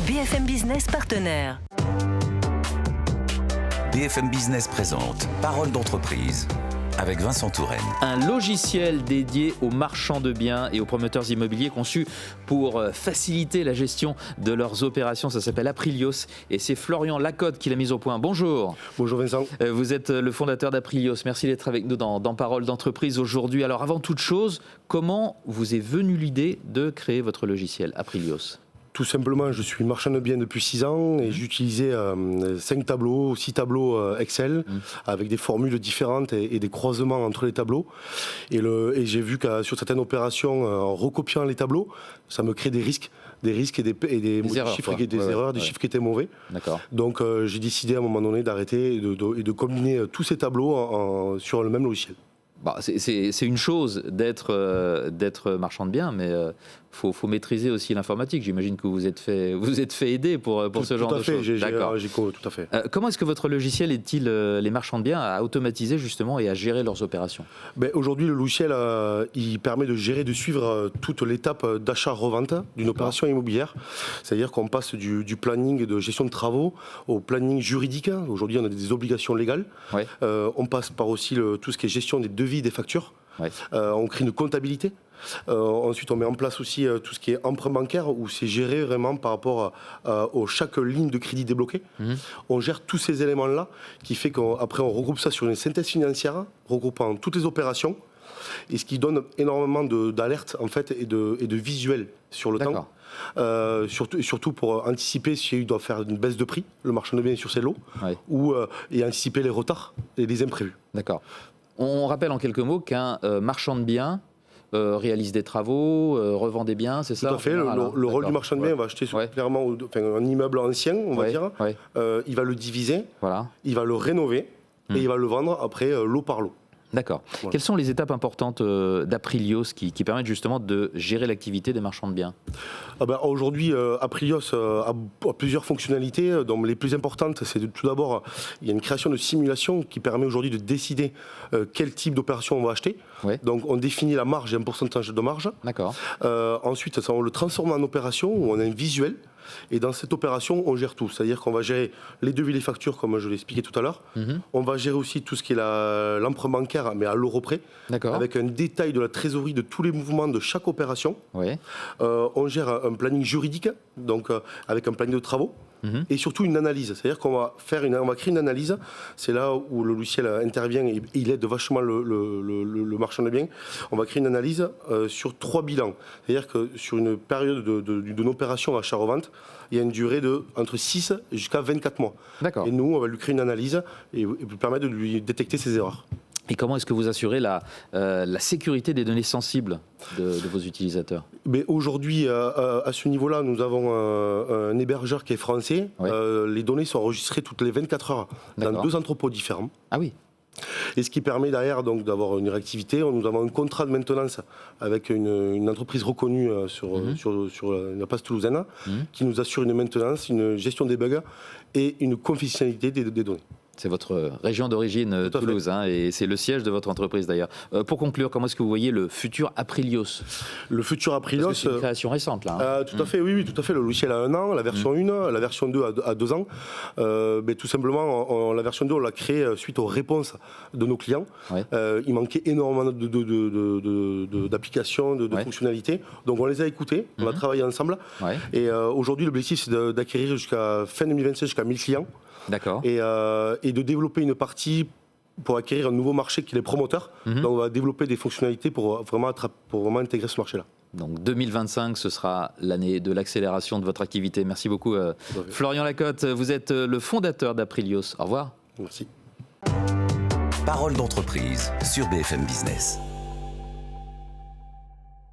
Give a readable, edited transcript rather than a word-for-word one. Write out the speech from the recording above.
BFM Business partenaire. BFM Business présente Parole d'entreprise avec Vincent Touraine. Un logiciel dédié aux marchands de biens et aux promoteurs immobiliers conçu pour faciliter la gestion de leurs opérations. Ça s'appelle Aprilios et c'est Florian Lacotte qui l'a mis au point. Bonjour. Bonjour Vincent. Vous êtes le fondateur d'Aprilios. Merci d'être avec nous dans Parole d'entreprise aujourd'hui. Alors avant toute chose, comment vous est venue l'idée de créer votre logiciel Aprilios ? Tout simplement, je suis marchand de biens depuis 6 ans et j'utilisais 6 tableaux Excel avec des formules différentes et des croisements entre les tableaux. Et j'ai vu que sur certaines opérations, en recopiant les tableaux, ça me crée des risques et des erreurs, chiffres, des chiffres qui étaient mauvais. D'accord. Donc j'ai décidé à un moment donné d'arrêter et de combiner tous ces tableaux sur le même logiciel. Bah, c'est une chose d'être marchand de biens, mais faut maîtriser aussi l'informatique. J'imagine que vous êtes fait aider pour ce genre de choses. D'accord. Tout à fait. Comment est-ce que votre logiciel aide-t-il les marchands de biens à automatiser justement et à gérer leurs opérations ? Aujourd'hui, le logiciel il permet de suivre toute l'étape d'achat-revente d'une opération immobilière. C'est-à-dire qu'on passe du planning de gestion de travaux au planning juridique. Aujourd'hui, on a des obligations légales. Ouais. On passe par aussi tout ce qui est gestion des devis, des factures. Ouais. On crée une comptabilité. Ensuite, on met en place aussi tout ce qui est emprunt bancaire, où c'est géré vraiment par rapport à chaque ligne de crédit débloquée. On gère tous ces éléments-là, qui fait qu'après on regroupe ça sur une synthèse financière, regroupant toutes les opérations, et ce qui donne énormément d'alertes en fait, et de visuels sur le temps. Surtout pour anticiper s'il doit faire une baisse de prix, le marchand de biens sur ses lots, et anticiper les retards et les imprévus. D'accord. On rappelle en quelques mots qu'un marchand de biens réalise des travaux, revend des biens, c'est ça ? Tout à fait. Le rôle du marchand de biens, va acheter clairement un immeuble ancien, on va dire. Il va le diviser, il va le rénover et il va le vendre après lot par lot. D'accord. Voilà. Quelles sont les étapes importantes d'Aprilios qui permettent justement de gérer l'activité des marchands de biens ? Aujourd'hui, Aprilios a plusieurs fonctionnalités. Donc, les plus importantes, c'est tout d'abord, il y a une création de simulation qui permet aujourd'hui de décider quel type d'opération on va acheter. Ouais. Donc on définit la marge et un pourcentage de marge. D'accord. Ensuite, on le transforme en opération où on a un visuel. Et dans cette opération, on gère tout. C'est-à-dire qu'on va gérer les devis, les factures, comme je l'ai expliqué tout à l'heure. On va gérer aussi tout ce qui est l'emprunt bancaire, mais à l'euro près. D'accord. Avec un détail de la trésorerie de tous les mouvements de chaque opération. Ouais. On gère un planning juridique, donc avec un planning de travaux. Et surtout une analyse, c'est-à-dire qu'on va créer une analyse. C'est là où le logiciel intervient et il aide vachement le marchand de biens. On va créer une analyse sur 3 bilans, c'est-à-dire que sur une période d'une opération achat-revente, il y a une durée entre 6 jusqu'à 24 mois. D'accord. Et nous, on va lui créer une analyse et lui permettre de lui détecter ses erreurs. Et comment est-ce que vous assurez la sécurité des données sensibles de vos utilisateurs ? Mais aujourd'hui, à ce niveau-là, nous avons un hébergeur qui est français. Oui. Les données sont enregistrées toutes les 24 heures dans 2 entrepôts différents. Ah oui. Et ce qui permet derrière donc, d'avoir une réactivité. Nous avons un contrat de maintenance avec une entreprise reconnue sur la place toulousaine qui nous assure une maintenance, une gestion des bugs et une confidentialité des données. C'est votre région d'origine, Toulouse, et c'est le siège de votre entreprise d'ailleurs. Pour conclure, comment est-ce que vous voyez le futur Aprilios ? Le futur Aprilios... Parce que c'est une création récente, là. Tout à fait, oui, tout à fait. Le logiciel a 1 an, la version 1, la version 2 a 2 ans. Mais tout simplement, la version 2, on l'a créée suite aux réponses de nos clients. Ouais. Il manquait énormément d'applications, de fonctionnalités. Donc on les a écoutées, on a travaillé ensemble. Ouais. Et aujourd'hui, l'objectif, c'est d'acquérir jusqu'à fin 2026 jusqu'à 1000 clients. D'accord. Et de développer une partie pour acquérir un nouveau marché qui est les promoteurs. Donc on va développer des fonctionnalités pour vraiment intégrer ce marché-là. Donc 2025, ce sera l'année de l'accélération de votre activité. Merci beaucoup Florian Lacotte. Vous êtes le fondateur d'Aprilios. Au revoir. Merci. Parole d'entreprise sur BFM Business.